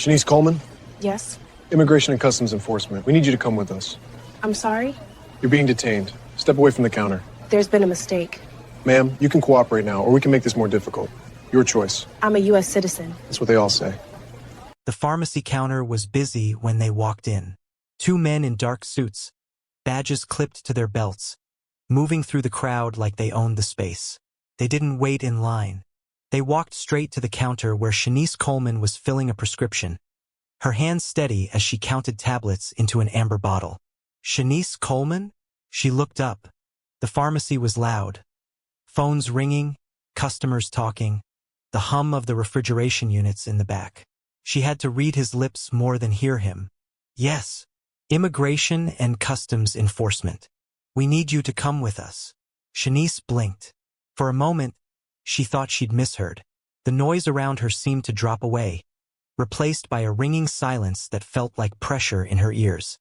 Shanice Coleman, Yes? Immigration and Customs Enforcement. We need you to come with us. I'm sorry? You're being detained. Step away from the counter. There's been a mistake. Ma'am, you can cooperate now, or we can make this more difficult. Your choice. I'm a U.S. citizen. That's what they all say. The pharmacy counter was busy when they walked in. Two men in dark suits, badges clipped to their belts, moving through the crowd like they owned the space. They didn't wait in line. They walked straight to the counter where Shanice Coleman was filling a prescription, her hands steady as she counted tablets into an amber bottle. Shanice Coleman? She looked up. The pharmacy was loud. Phones ringing, customers talking, the hum of the refrigeration units in the back. She had to read his lips more than hear him. Yes, Immigration and Customs Enforcement. We need you to come with us. Shanice blinked. For a moment, she thought she'd misheard. The noise around her seemed to drop away, replaced by a ringing silence that felt like pressure in her ears.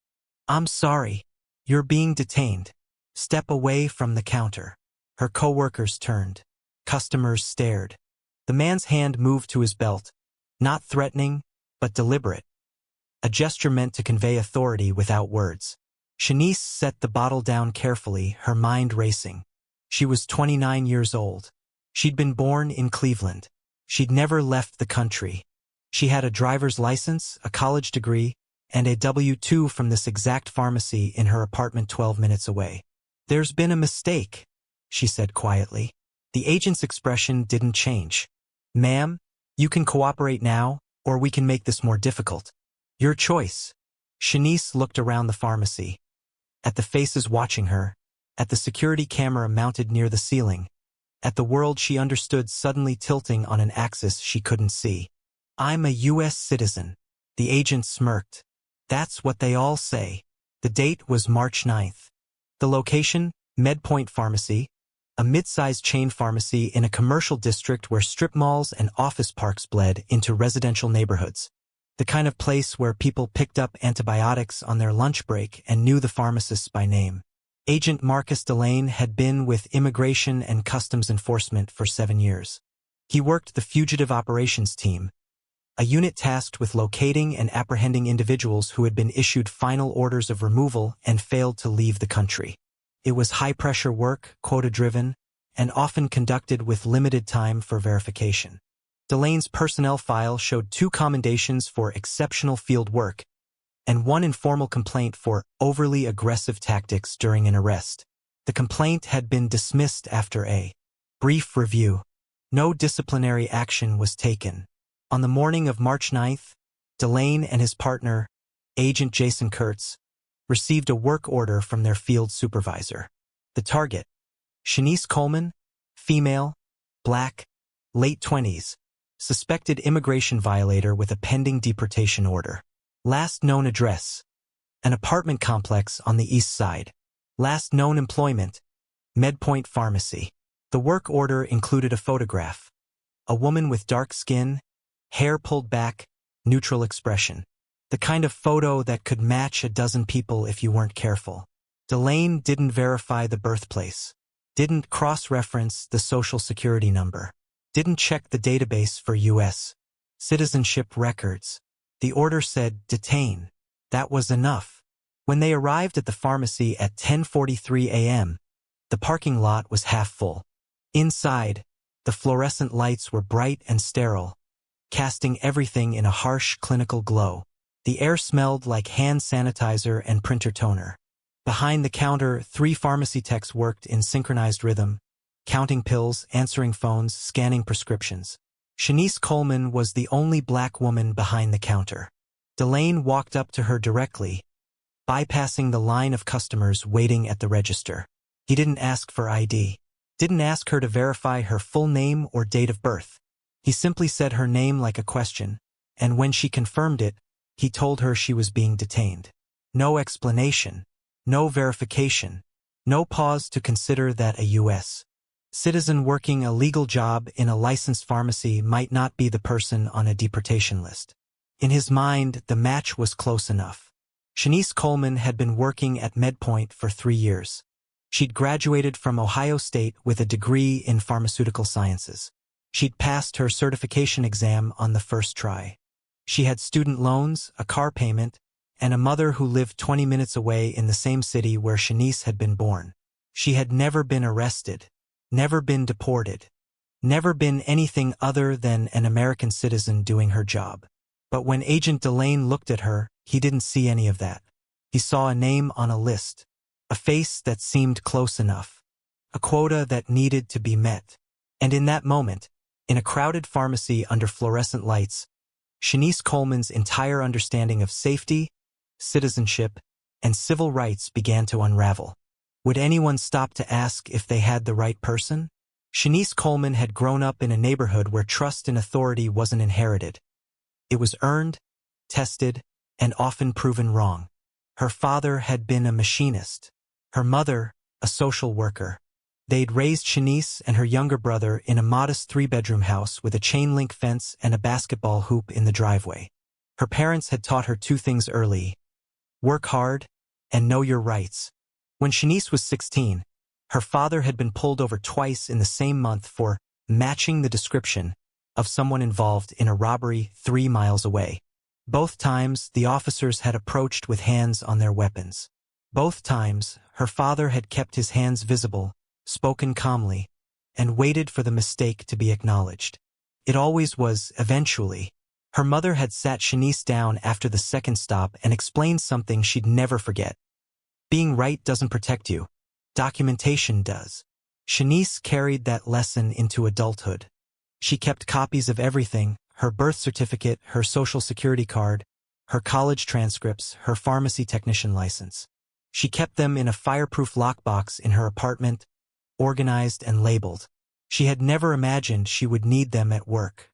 I'm sorry. You're being detained. Step away from the counter. Her coworkers turned. Customers stared. The man's hand moved to his belt, not threatening, but deliberate. A gesture meant to convey authority without words. Shanice set the bottle down carefully, her mind racing. She was 29 years old. She'd been born in Cleveland. She'd never left the country. She had a driver's license, a college degree, and a W-2 from this exact pharmacy in her apartment 12 minutes away. There's been a mistake, she said quietly. The agent's expression didn't change. Ma'am, you can cooperate now, or we can make this more difficult. Your choice. Shanice looked around the pharmacy, at the faces watching her, at the security camera mounted near the ceiling, at the world she understood suddenly tilting on an axis she couldn't see. I'm a U.S. citizen. The agent smirked. That's what they all say. The date was March 9th. The location, MedPoint Pharmacy, a mid-sized chain pharmacy in a commercial district where strip malls and office parks bled into residential neighborhoods. The kind of place where people picked up antibiotics on their lunch break and knew the pharmacists by name. Agent Marcus Delane had been with Immigration and Customs Enforcement for 7 years. He worked the Fugitive Operations Team, a unit tasked with locating and apprehending individuals who had been issued final orders of removal and failed to leave the country. It was high-pressure work, quota-driven, and often conducted with limited time for verification. Delane's personnel file showed 2 commendations for exceptional field work and 1 informal complaint for overly aggressive tactics during an arrest. The complaint had been dismissed after a brief review. No disciplinary action was taken. On the morning of March 9th, Delane and his partner, Agent Jason Kurtz, received a work order from their field supervisor. The target, Shanice Coleman, female, black, late 20s, suspected immigration violator with a pending deportation order. Last known address, an apartment complex on the east side. Last known employment, MedPoint Pharmacy. The work order included a photograph. A woman with dark skin, hair pulled back, neutral expression. The kind of photo that could match a dozen people if you weren't careful. Delane didn't verify the birthplace, didn't cross-reference the social security number, didn't check the database for U.S. citizenship records. The order said, detain. That was enough. When they arrived at the pharmacy at 10:43 a.m., the parking lot was half full. Inside, the fluorescent lights were bright and sterile, casting everything in a harsh clinical glow. The air smelled like hand sanitizer and printer toner. Behind the counter, 3 pharmacy techs worked in synchronized rhythm, counting pills, answering phones, scanning prescriptions. Shanice Coleman was the only black woman behind the counter. Delane walked up to her directly, bypassing the line of customers waiting at the register. He didn't ask for ID. Didn't ask her to verify her full name or date of birth. He simply said her name like a question, and when she confirmed it, he told her she was being detained. No explanation, no verification, no pause to consider that a U.S. citizen working a legal job in a licensed pharmacy might not be the person on a deportation list. In his mind, the match was close enough. Shanice Coleman had been working at MedPoint for 3 years. She'd graduated from Ohio State with a degree in pharmaceutical sciences. She'd passed her certification exam on the first try. She had student loans, a car payment, and a mother who lived 20 minutes away in the same city where Shanice had been born. She had never been arrested, never been deported, never been anything other than an American citizen doing her job. But when Agent Delane looked at her, he didn't see any of that. He saw a name on a list, a face that seemed close enough, a quota that needed to be met. And in that moment, in a crowded pharmacy under fluorescent lights, Shanice Coleman's entire understanding of safety, citizenship, and civil rights began to unravel. Would anyone stop to ask if they had the right person? Shanice Coleman had grown up in a neighborhood where trust in authority wasn't inherited. It was earned, tested, and often proven wrong. Her father had been a machinist. Her mother, a social worker. They'd raised Shanice and her younger brother in a modest 3-bedroom house with a chain-link fence and a basketball hoop in the driveway. Her parents had taught her 2 things early: work hard and know your rights. When Shanice was 16, her father had been pulled over twice in the same month for matching the description of someone involved in a robbery 3 miles away. Both times, the officers had approached with hands on their weapons. Both times, her father had kept his hands visible, spoken calmly, and waited for the mistake to be acknowledged. It always was, eventually. Her mother had sat Shanice down after the second stop and explained something she'd never forget. Being right doesn't protect you. Documentation does. Shanice carried that lesson into adulthood. She kept copies of everything: her birth certificate, her social security card, her college transcripts, her pharmacy technician license. She kept them in a fireproof lockbox in her apartment, organized and labeled. She had never imagined she would need them at work.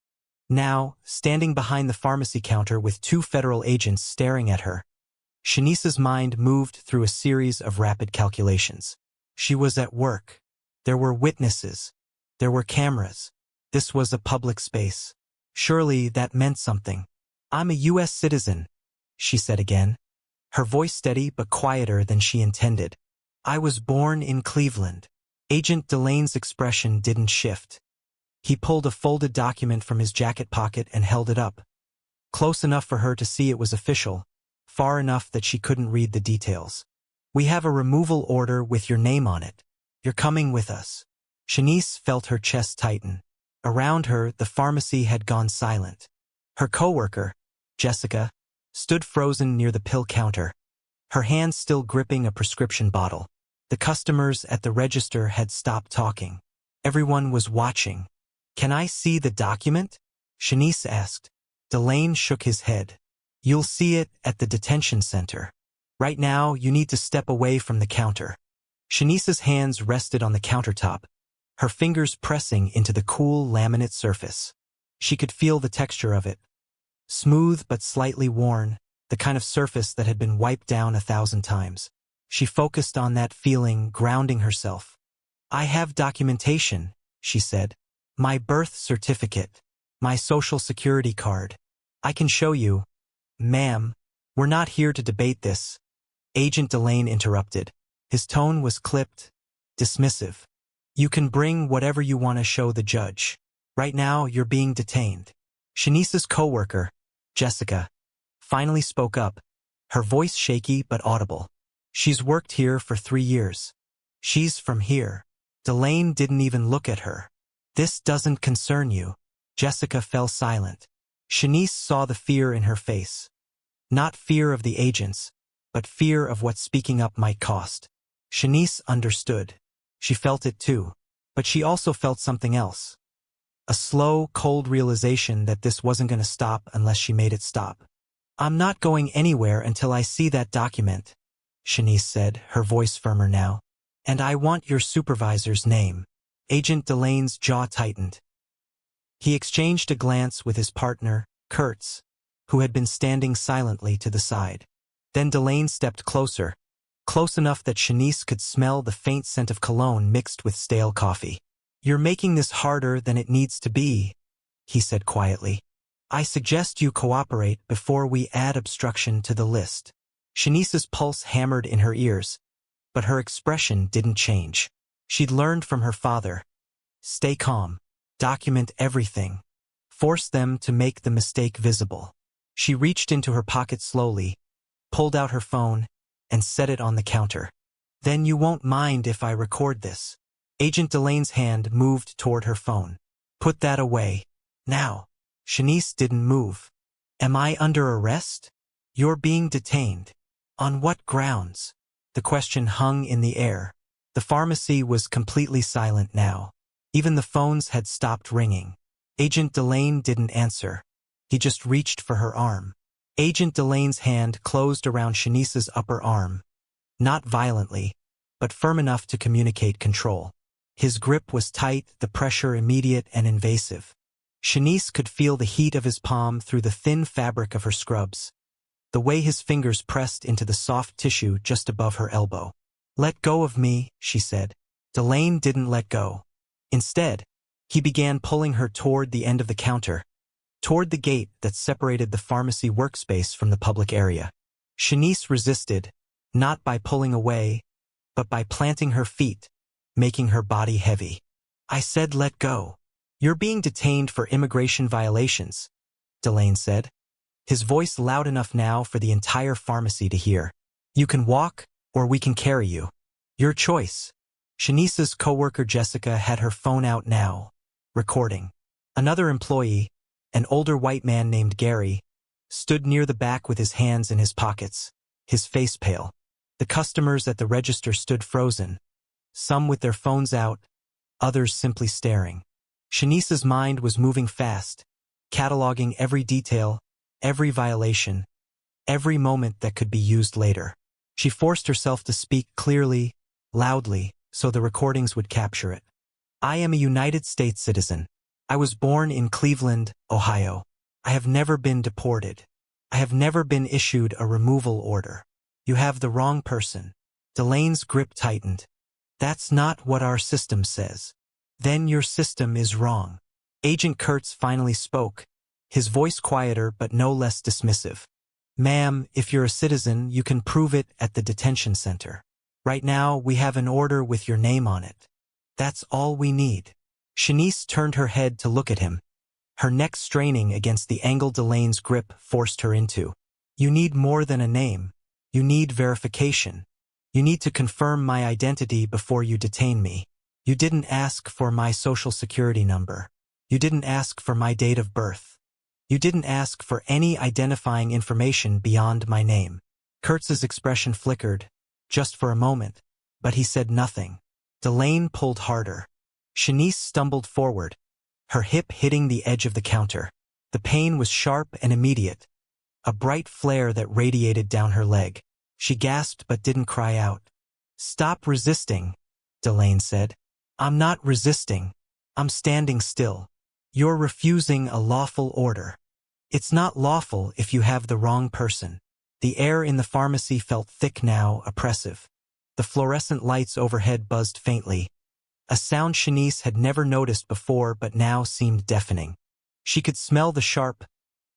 Now, standing behind the pharmacy counter with 2 federal agents staring at her, Shanice's mind moved through a series of rapid calculations. She was at work. There were witnesses. There were cameras. This was a public space. Surely that meant something. "I'm a U.S. citizen," she said again, her voice steady but quieter than she intended. "I was born in Cleveland." Agent Delane's expression didn't shift. He pulled a folded document from his jacket pocket and held it up. Close enough for her to see it was official, far enough that she couldn't read the details. "We have a removal order with your name on it. You're coming with us." Shanice felt her chest tighten. Around her, the pharmacy had gone silent. Her coworker, Jessica, stood frozen near the pill counter, her hand still gripping a prescription bottle. The customers at the register had stopped talking. Everyone was watching. "Can I see the document?" Shanice asked. Delane shook his head. "You'll see it at the detention center. Right now, you need to step away from the counter." Shanice's hands rested on the countertop, her fingers pressing into the cool laminate surface. She could feel the texture of it. Smooth but slightly worn, the kind of surface that had been wiped down 1,000 times. She focused on that feeling, grounding herself. "I have documentation," she said. "My birth certificate. My social security card. I can show you." "Ma'am, we're not here to debate this," Agent Delane interrupted. His tone was clipped, dismissive. "You can bring whatever you want to show the judge. Right now, you're being detained." Shanice's coworker, Jessica, finally spoke up, her voice shaky but audible. "She's worked here for 3 years. She's from here." Delane didn't even look at her. "This doesn't concern you." Jessica fell silent. Shanice saw the fear in her face. Not fear of the agents, but fear of what speaking up might cost. Shanice understood. She felt it too, but she also felt something else. A slow, cold realization that this wasn't going to stop unless she made it stop. "I'm not going anywhere until I see that document," Shanice said, her voice firmer now. "And I want your supervisor's name." Agent Delane's jaw tightened. He exchanged a glance with his partner, Kurtz, who had been standing silently to the side. Then Delane stepped closer, close enough that Shanice could smell the faint scent of cologne mixed with stale coffee. "You're making this harder than it needs to be," he said quietly. "I suggest you cooperate before we add obstruction to the list." Shanice's pulse hammered in her ears, but her expression didn't change. She'd learned from her father. Stay calm. Document everything. Force them to make the mistake visible. She reached into her pocket slowly, pulled out her phone, and set it on the counter. Then you won't mind if I record this. Agent Delane's hand moved toward her phone. Put that away. Now. Shanice didn't move. Am I under arrest? You're being detained. On what grounds? The question hung in the air. The pharmacy was completely silent now. Even the phones had stopped ringing. Agent Delane didn't answer. He just reached for her arm. Agent Delane's hand closed around Shanice's upper arm. Not violently, but firm enough to communicate control. His grip was tight, the pressure immediate and invasive. Shanice could feel the heat of his palm through the thin fabric of her scrubs. The way his fingers pressed into the soft tissue just above her elbow. Let go of me, she said. Delane didn't let go. Instead, he began pulling her toward the end of the counter, toward the gate that separated the pharmacy workspace from the public area. Shanice resisted, not by pulling away, but by planting her feet, making her body heavy. I said let go. You're being detained for immigration violations, Delane said. His voice loud enough now for the entire pharmacy to hear. You can walk, or we can carry you. Your choice. Shanice's coworker Jessica had her phone out now, recording. Another employee, an older white man named Gary, stood near the back with his hands in his pockets, his face pale. The customers at the register stood frozen, some with their phones out, others simply staring. Shanice's mind was moving fast, cataloging every detail, every violation, every moment that could be used later. She forced herself to speak clearly, loudly, so the recordings would capture it. I am a United States citizen. I was born in Cleveland, Ohio. I have never been deported. I have never been issued a removal order. You have the wrong person. Delane's grip tightened. That's not what our system says. Then your system is wrong. Agent Kurtz finally spoke, his voice quieter but no less dismissive. Ma'am, if you're a citizen, you can prove it at the detention center. Right now, we have an order with your name on it. That's all we need. Shanice turned her head to look at him, her neck straining against the angle Delane's grip forced her into. You need more than a name. You need verification. You need to confirm my identity before you detain me. You didn't ask for my social security number. You didn't ask for my date of birth. You didn't ask for any identifying information beyond my name. Kurtz's expression flickered, just for a moment, but he said nothing. Delane pulled harder. Shanice stumbled forward, her hip hitting the edge of the counter. The pain was sharp and immediate, a bright flare that radiated down her leg. She gasped but didn't cry out. Stop resisting, Delane said. I'm not resisting. I'm standing still. You're refusing a lawful order. It's not lawful if you have the wrong person. The air in the pharmacy felt thick now, oppressive. The fluorescent lights overhead buzzed faintly, a sound Shanice had never noticed before but now seemed deafening. She could smell the sharp,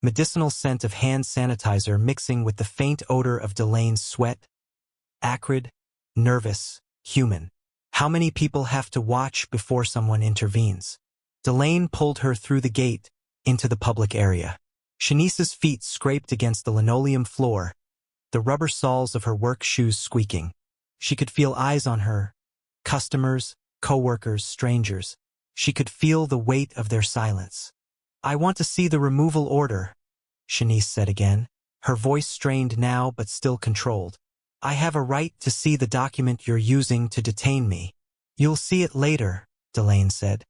medicinal scent of hand sanitizer mixing with the faint odor of Delane's sweat. Acrid, nervous, human. How many people have to watch before someone intervenes? Delane pulled her through the gate, into the public area. Shanice's feet scraped against the linoleum floor, the rubber soles of her work shoes squeaking. She could feel eyes on her, customers, coworkers, strangers. She could feel the weight of their silence. I want to see the removal order, Shanice said again, her voice strained now but still controlled. I have a right to see the document you're using to detain me. You'll see it later, Delane said.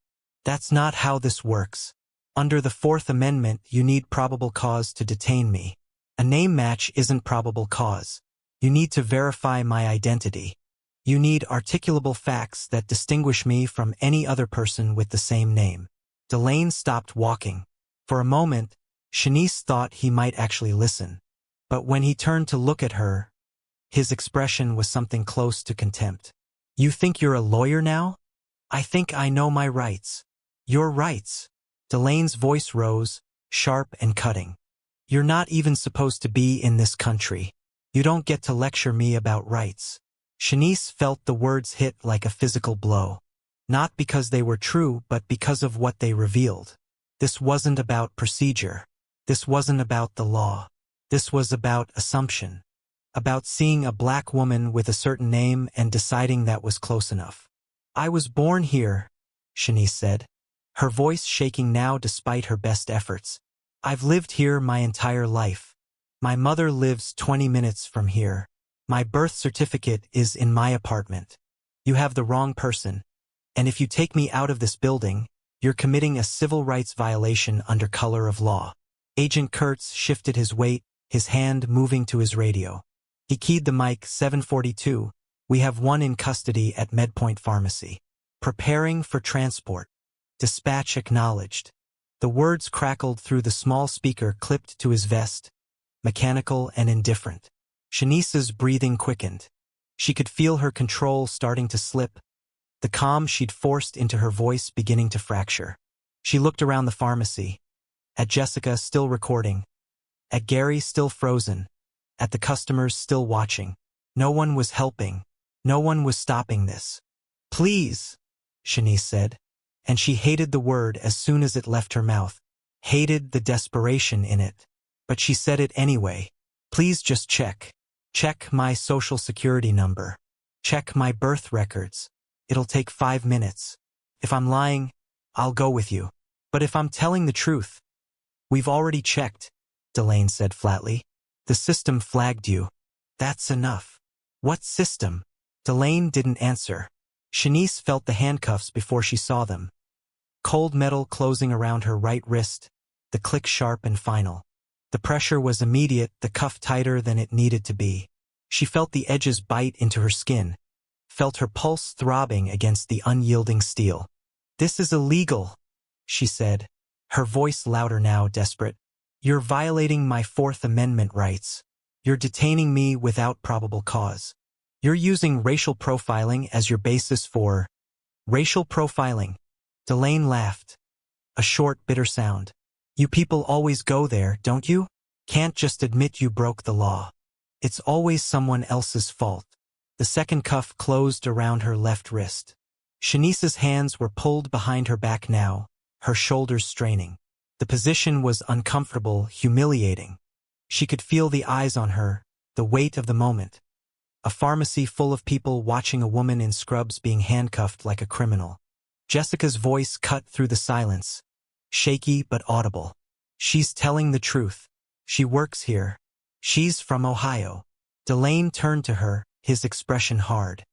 That's not how this works. Under the Fourth Amendment, you need probable cause to detain me. A name match isn't probable cause. You need to verify my identity. You need articulable facts that distinguish me from any other person with the same name. Delane stopped walking. For a moment, Shanice thought he might actually listen. But when he turned to look at her, his expression was something close to contempt. You think you're a lawyer now? I think I know my rights. Your rights. Delane's voice rose, sharp and cutting. You're not even supposed to be in this country. You don't get to lecture me about rights. Shanice felt the words hit like a physical blow. Not because they were true, but because of what they revealed. This wasn't about procedure. This wasn't about the law. This was about assumption. About seeing a black woman with a certain name and deciding that was close enough. I was born here, Shanice said, her voice shaking now despite her best efforts. I've lived here my entire life. My mother lives 20 minutes from here. My birth certificate is in my apartment. You have the wrong person. And if you take me out of this building, you're committing a civil rights violation under color of law. Agent Kurtz shifted his weight, his hand moving to his radio. He keyed the mic. 742. We have one in custody at MedPoint Pharmacy. Preparing for transport. Dispatch acknowledged. The words crackled through the small speaker clipped to his vest, mechanical and indifferent. Shanice's breathing quickened. She could feel her control starting to slip, the calm she'd forced into her voice beginning to fracture. She looked around the pharmacy, at Jessica still recording, at Gary still frozen, at the customers still watching. No one was helping. No one was stopping this. Please, Shanice said, and she hated the word as soon as it left her mouth, hated the desperation in it. But she said it anyway. Please just check. Check my social security number. Check my birth records. It'll take 5 minutes. If I'm lying, I'll go with you. But if I'm telling the truth, we've already checked, Delane said flatly. The system flagged you. That's enough. What system? Delane didn't answer. Shanice felt the handcuffs before she saw them. Cold metal closing around her right wrist, the click sharp and final. The pressure was immediate, the cuff tighter than it needed to be. She felt the edges bite into her skin, felt her pulse throbbing against the unyielding steel. This is illegal, she said, her voice louder now, desperate. You're violating my Fourth Amendment rights. You're detaining me without probable cause. You're using racial profiling as your basis for racial profiling. Delane laughed. A short, bitter sound. You people always go there, don't you? Can't just admit you broke the law. It's always someone else's fault. The second cuff closed around her left wrist. Shanice's hands were pulled behind her back now, her shoulders straining. The position was uncomfortable, humiliating. She could feel the eyes on her, the weight of the moment. A pharmacy full of people watching a woman in scrubs being handcuffed like a criminal. Jessica's voice cut through the silence, shaky but audible. She's telling the truth. She works here. She's from Ohio. Delane turned to her, his expression hard.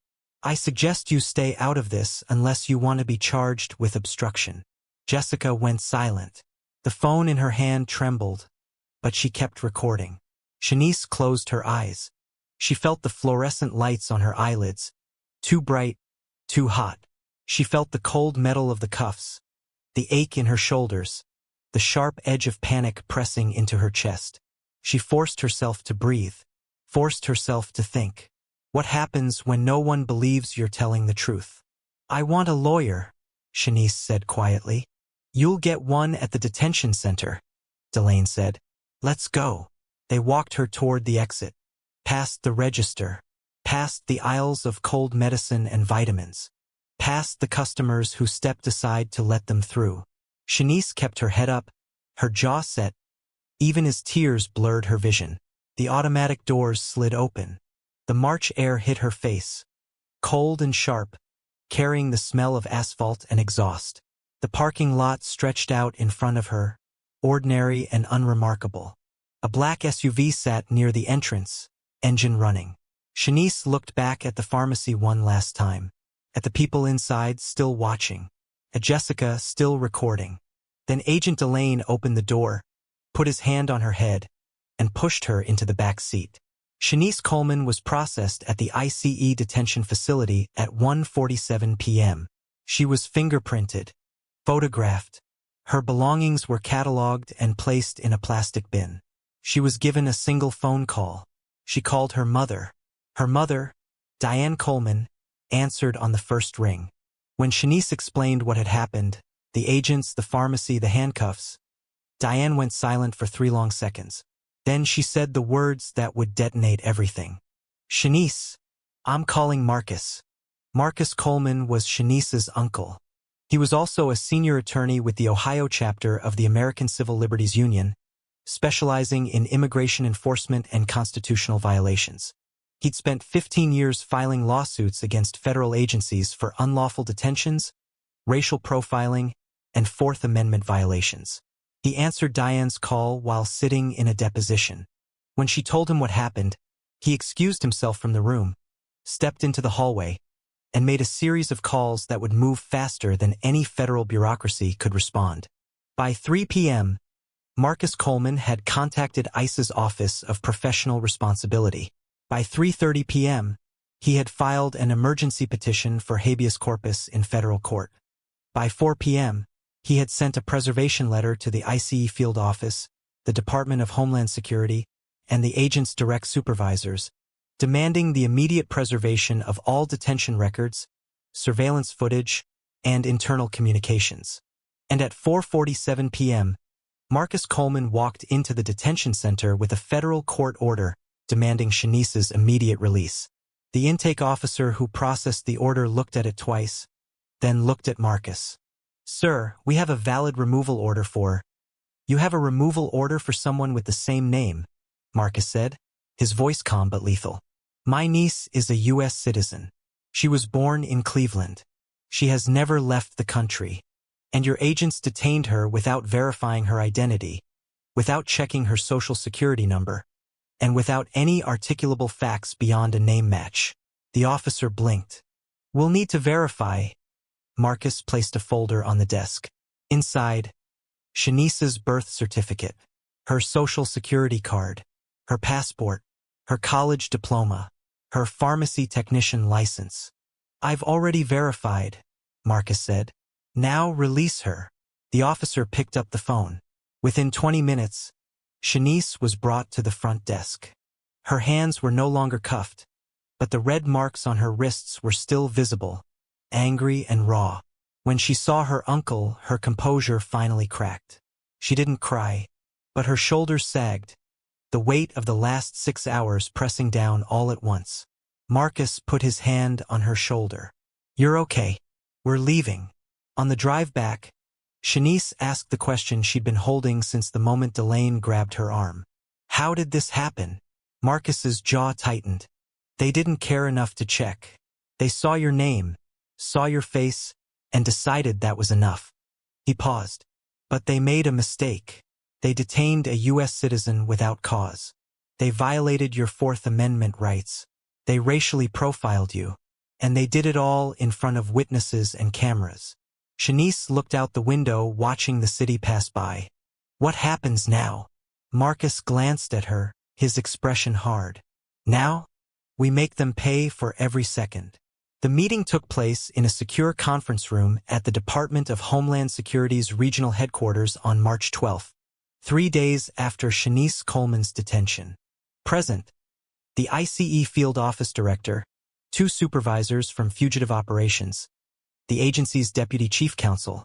I suggest you stay out of this unless you want to be charged with obstruction. Jessica went silent. The phone in her hand trembled, but she kept recording. Shanice closed her eyes. She felt the fluorescent lights on her eyelids. Too bright, too hot. She felt the cold metal of the cuffs, the ache in her shoulders, the sharp edge of panic pressing into her chest. She forced herself to breathe, forced herself to think. What happens when no one believes you're telling the truth? I want a lawyer, Shanice said quietly. You'll get one at the detention center, Delane said. Let's go. They walked her toward the exit, past the register, past the aisles of cold medicine and vitamins, past the customers who stepped aside to let them through. Shanice kept her head up, her jaw set, even as tears blurred her vision. The automatic doors slid open. The March air hit her face, cold and sharp, carrying the smell of asphalt and exhaust. The parking lot stretched out in front of her, ordinary and unremarkable. A black SUV sat near the entrance, engine running. Shanice looked back at the pharmacy one last time, at the people inside still watching, at Jessica still recording. Then Agent Delane opened the door, put his hand on her head, and pushed her into the back seat. Shanice Coleman was processed at the ICE detention facility at 1:47 p.m. She was fingerprinted, photographed. Her belongings were cataloged and placed in a plastic bin. She was given a single phone call. She called her mother. Her mother, Diane Coleman, answered on the first ring. When Shanice explained what had happened, the agents, the pharmacy, the handcuffs, Diane went silent for 3 long seconds. Then she said the words that would detonate everything. Shanice, I'm calling Marcus. Marcus Coleman was Shanice's uncle. He was also a senior attorney with the Ohio chapter of the American Civil Liberties Union, specializing in immigration enforcement and constitutional violations. He'd spent 15 years filing lawsuits against federal agencies for unlawful detentions, racial profiling, and Fourth Amendment violations. He answered Diane's call while sitting in a deposition. When she told him what happened, he excused himself from the room, stepped into the hallway, and made a series of calls that would move faster than any federal bureaucracy could respond. By 3 p.m., Marcus Coleman had contacted ICE's Office of Professional Responsibility. By 3:30 p.m., he had filed an emergency petition for habeas corpus in federal court. By 4 p.m., he had sent a preservation letter to the ICE field office, the Department of Homeland Security, and the agent's direct supervisors, demanding the immediate preservation of all detention records, surveillance footage, and internal communications. And at 4:47 p.m., Marcus Coleman walked into the detention center with a federal court order demanding Shanice's immediate release. The intake officer who processed the order looked at it twice, then looked at Marcus. "Sir, we have a valid removal order for—" "You have a removal order for someone with the same name," Marcus said, his voice calm but lethal. "My niece is a U.S. citizen. She was born in Cleveland. She has never left the country. And your agents detained her without verifying her identity, without checking her social security number, and without any articulable facts beyond a name match." The officer blinked. "We'll need to verify." Marcus placed a folder on the desk. Inside, Shanice's birth certificate, her social security card, her passport, her college diploma, her pharmacy technician license. "I've already verified," Marcus said. "Now release her." The officer picked up the phone. Within 20 minutes, Shanice was brought to the front desk. Her hands were no longer cuffed, but the red marks on her wrists were still visible, angry and raw. When she saw her uncle, her composure finally cracked. She didn't cry, but her shoulders sagged, the weight of the last 6 hours pressing down all at once. Marcus put his hand on her shoulder. "You're okay. We're leaving." On the drive back, Shanice asked the question she'd been holding since the moment Delane grabbed her arm. "How did this happen?" Marcus's jaw tightened. "They didn't care enough to check. They saw your name, saw your face, and decided that was enough." He paused. "But they made a mistake. They detained a U.S. citizen without cause. They violated your Fourth Amendment rights. They racially profiled you. And they did it all in front of witnesses and cameras." Shanice looked out the window, watching the city pass by. "What happens now?" Marcus glanced at her, his expression hard. "Now? We make them pay for every second." The meeting took place in a secure conference room at the Department of Homeland Security's regional headquarters on March 12, 3 days after Shanice Coleman's detention. Present, the ICE field office director, 2 supervisors from fugitive operations, the agency's deputy chief counsel,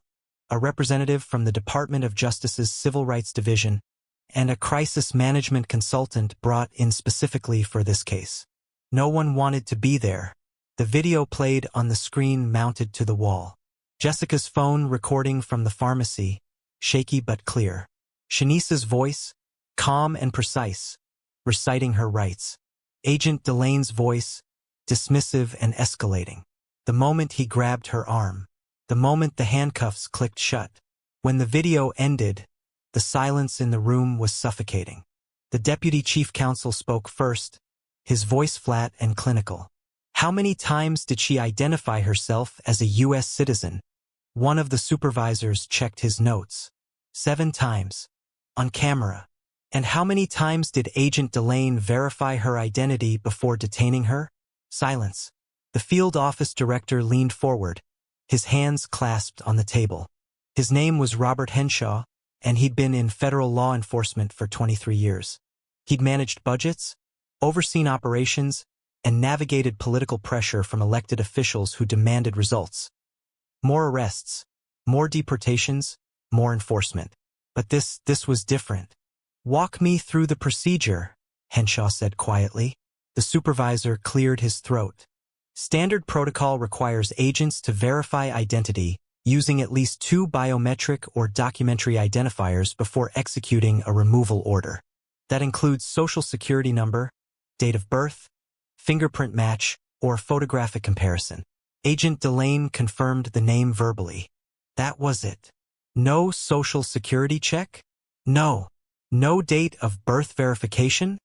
a representative from the Department of Justice's Civil Rights Division, and a crisis management consultant brought in specifically for this case. No one wanted to be there. The video played on the screen mounted to the wall. Jessica's phone recording from the pharmacy, shaky but clear. Shanice's voice, calm and precise, reciting her rights. Agent Delane's voice, dismissive and escalating. The moment he grabbed her arm. The moment the handcuffs clicked shut. When the video ended, the silence in the room was suffocating. The deputy chief counsel spoke first, his voice flat and clinical. "How many times did she identify herself as a U.S. citizen?" One of the supervisors checked his notes. 7 times. On camera. "And how many times did Agent Delane verify her identity before detaining her?" Silence. The field office director leaned forward, his hands clasped on the table. His name was Robert Henshaw, and he'd been in federal law enforcement for 23 years. He'd managed budgets, overseen operations, and navigated political pressure from elected officials who demanded results. More arrests, more deportations, more enforcement. But this was different. "Walk me through the procedure," Henshaw said quietly. The supervisor cleared his throat. "Standard protocol requires agents to verify identity using at least 2 biometric or documentary identifiers before executing a removal order. That includes social security number, date of birth, fingerprint match, or photographic comparison. Agent Delane confirmed the name verbally. That was it. No social security check? No. No date of birth verification?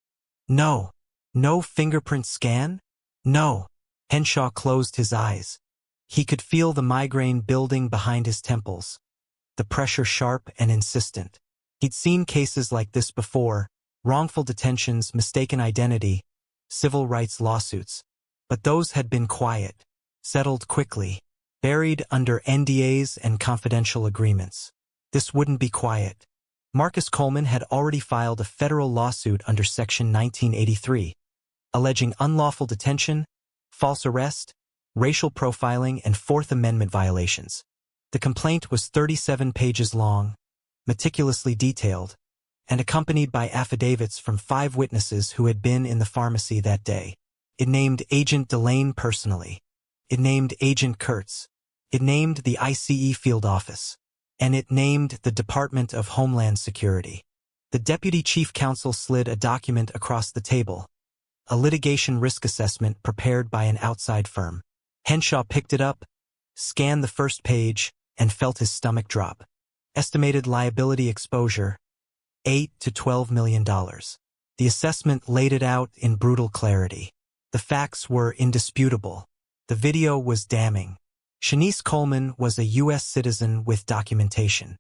No. No fingerprint scan? No. Henshaw closed his eyes. He could feel the migraine building behind his temples, the pressure sharp and insistent. He'd seen cases like this before, wrongful detentions, mistaken identity, civil rights lawsuits. But those had been quiet, settled quickly, buried under NDAs and confidential agreements. This wouldn't be quiet. Marcus Coleman had already filed a federal lawsuit under Section 1983, alleging unlawful detention, false arrest, racial profiling, and Fourth Amendment violations. The complaint was 37 pages long, meticulously detailed, and accompanied by affidavits from 5 witnesses who had been in the pharmacy that day. It named Agent Delane personally. It named Agent Kurtz. It named the ICE field office. And it named the Department of Homeland Security. The deputy chief counsel slid a document across the table, a litigation risk assessment prepared by an outside firm. Henshaw picked it up, scanned the first page, and felt his stomach drop. Estimated liability exposure, $8 to $12 million. The assessment laid it out in brutal clarity. The facts were indisputable. The video was damning. Shanice Coleman was a U.S. citizen with documentation.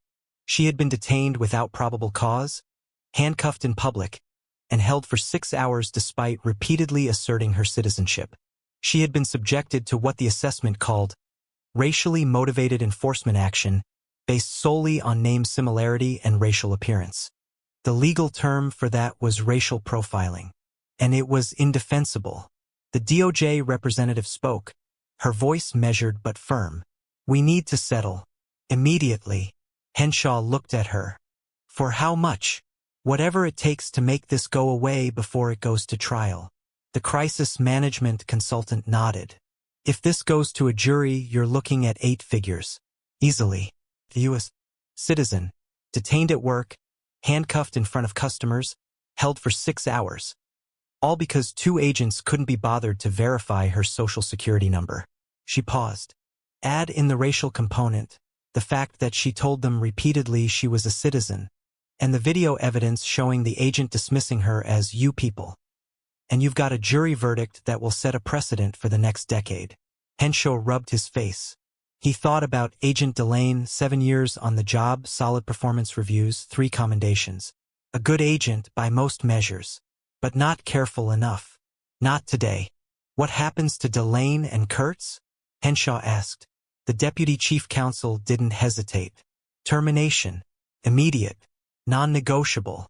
She had been detained without probable cause, handcuffed in public, and held for 6 hours despite repeatedly asserting her citizenship. She had been subjected to what the assessment called racially motivated enforcement action based solely on name similarity and racial appearance. The legal term for that was racial profiling, and it was indefensible. The DOJ representative spoke, her voice measured but firm. "We need to settle. Immediately." Henshaw looked at her. "For how much?" "Whatever it takes to make this go away before it goes to trial." The crisis management consultant nodded. "If this goes to a jury, you're looking at 8 figures. Easily." The U.S. citizen, detained at work, handcuffed in front of customers, held for 6 hours. All because 2 agents couldn't be bothered to verify her social security number. She paused. Add in the racial component, the fact that she told them repeatedly she was a citizen, and the video evidence showing the agent dismissing her as "you people." And you've got a jury verdict that will set a precedent for the next decade. Henshaw rubbed his face. He thought about Agent Delane, 7 years on the job, solid performance reviews, 3 commendations. A good agent by most measures. But not careful enough. Not today. "What happens to Delane and Kurtz?" Henshaw asked. The deputy chief counsel didn't hesitate. "Termination. Immediate. Non-negotiable.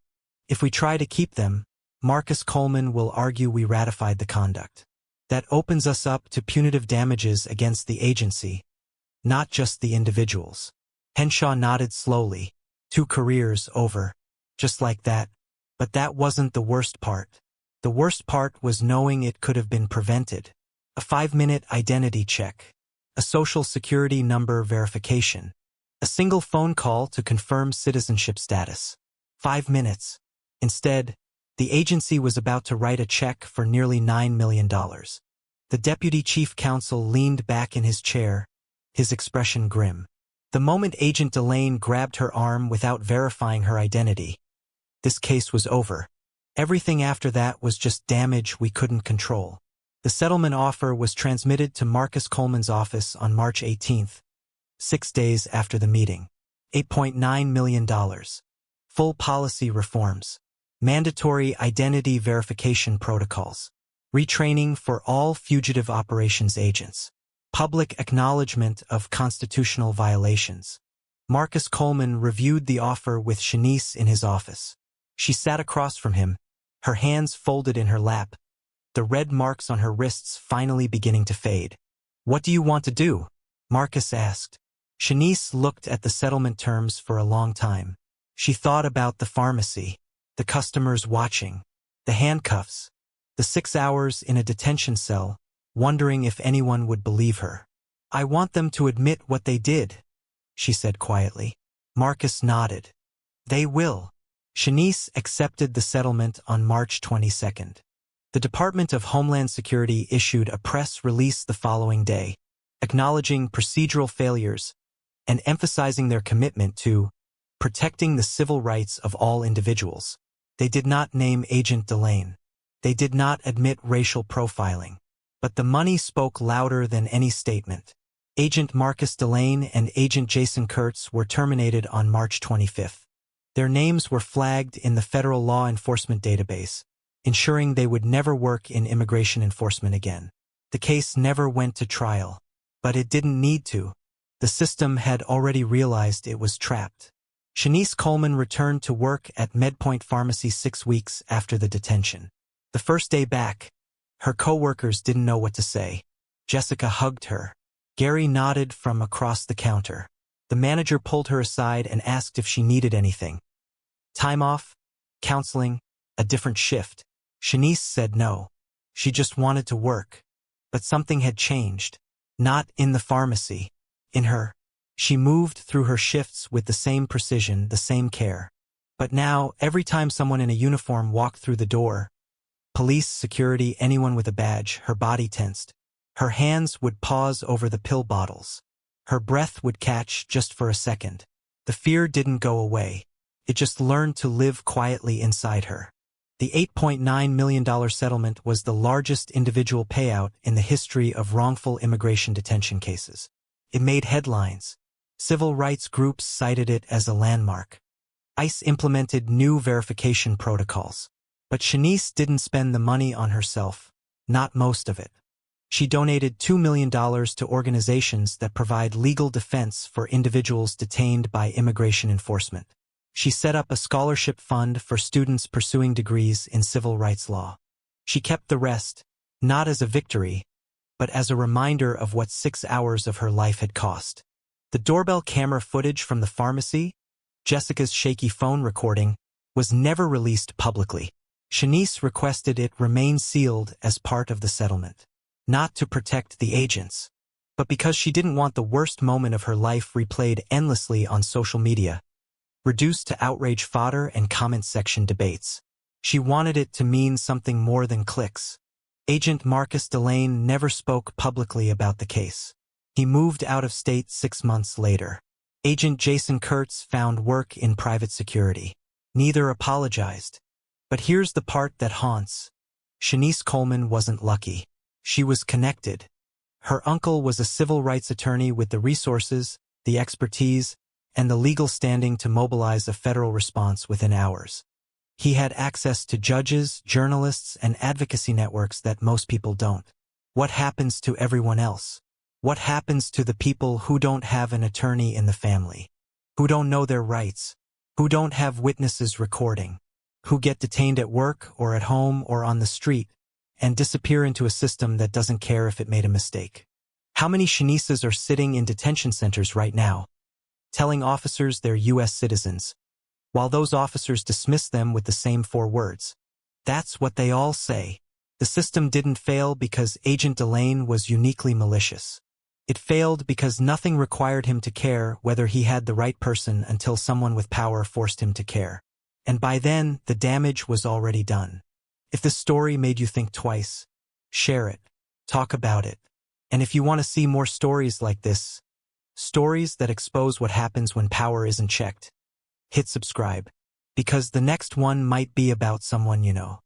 If we try to keep them, Marcus Coleman will argue we ratified the conduct. That opens us up to punitive damages against the agency, not just the individuals." Henshaw nodded slowly. 2 careers over. Just like that. But that wasn't the worst part. The worst part was knowing it could have been prevented. A 5-minute identity check. A social security number verification. A single phone call to confirm citizenship status. 5 minutes. Instead, the agency was about to write a check for nearly $9 million. The deputy chief counsel leaned back in his chair, his expression grim. The moment Agent Delane grabbed her arm without verifying her identity, this case was over. Everything after that was just damage we couldn't control. The settlement offer was transmitted to Marcus Coleman's office on March 18th, 6 days after the meeting. $8.9 million. Full policy reforms. Mandatory identity verification protocols. Retraining for all fugitive operations agents. Public acknowledgement of constitutional violations. Marcus Coleman reviewed the offer with Shanice in his office. She sat across from him, her hands folded in her lap, the red marks on her wrists finally beginning to fade. "What do you want to do?" Marcus asked. Shanice looked at the settlement terms for a long time. She thought about the pharmacy, the customers watching, the handcuffs, the 6 hours in a detention cell, wondering if anyone would believe her. "I want them to admit what they did," she said quietly. Marcus nodded. They will. Shanice accepted the settlement on March 22nd. The Department of Homeland Security issued a press release the following day, acknowledging procedural failures and emphasizing their commitment to protecting the civil rights of all individuals. They did not name Agent Delane. They did not admit racial profiling. But the money spoke louder than any statement. Agent Marcus Delane and Agent Jason Kurtz were terminated on March 25th. Their names were flagged in the federal law enforcement database, ensuring they would never work in immigration enforcement again. The case never went to trial. But it didn't need to. The system had already realized it was trapped. Shanice Coleman returned to work at MedPoint Pharmacy 6 weeks after the detention. The first day back, her coworkers didn't know what to say. Jessica hugged her. Gary nodded from across the counter. The manager pulled her aside and asked if she needed anything. Time off? Counseling? A different shift? Shanice said no. She just wanted to work. But something had changed. Not in the pharmacy. In her. She moved through her shifts with the same precision, the same care. But now, every time someone in a uniform walked through the door, police, security, anyone with a badge, her body tensed. Her hands would pause over the pill bottles. Her breath would catch just for a second. The fear didn't go away. It just learned to live quietly inside her. The $8.9 million settlement was the largest individual payout in the history of wrongful immigration detention cases. It made headlines. Civil rights groups cited it as a landmark. ICE implemented new verification protocols. But Shanice didn't spend the money on herself. Not most of it. She donated $2 million to organizations that provide legal defense for individuals detained by immigration enforcement. She set up a scholarship fund for students pursuing degrees in civil rights law. She kept the rest, not as a victory, but as a reminder of what 6 hours of her life had cost. The doorbell camera footage from the pharmacy, Jessica's shaky phone recording, was never released publicly. Shanice requested it remain sealed as part of the settlement. Not to protect the agents, but because she didn't want the worst moment of her life replayed endlessly on social media, reduced to outrage fodder and comment section debates. She wanted it to mean something more than clicks. Agent Marcus Delane never spoke publicly about the case. He moved out of state 6 months later. Agent Jason Kurtz found work in private security. Neither apologized. But here's the part that haunts. Shanice Coleman wasn't lucky. She was connected. Her uncle was a civil rights attorney with the resources, the expertise, and the legal standing to mobilize a federal response within hours. He had access to judges, journalists, and advocacy networks that most people don't. What happens to everyone else? What happens to the people who don't have an attorney in the family? Who don't know their rights? Who don't have witnesses recording? Who get detained at work or at home or on the street and disappear into a system that doesn't care if it made a mistake? How many Shanices are sitting in detention centers right now, telling officers they're U.S. citizens, while those officers dismiss them with the same 4 words? That's what they all say. The system didn't fail because Agent Delane was uniquely malicious. It failed because nothing required him to care whether he had the right person until someone with power forced him to care. And by then, the damage was already done. If this story made you think twice, share it, talk about it. And if you want to see more stories like this, stories that expose what happens when power isn't checked, hit subscribe, because the next one might be about someone you know.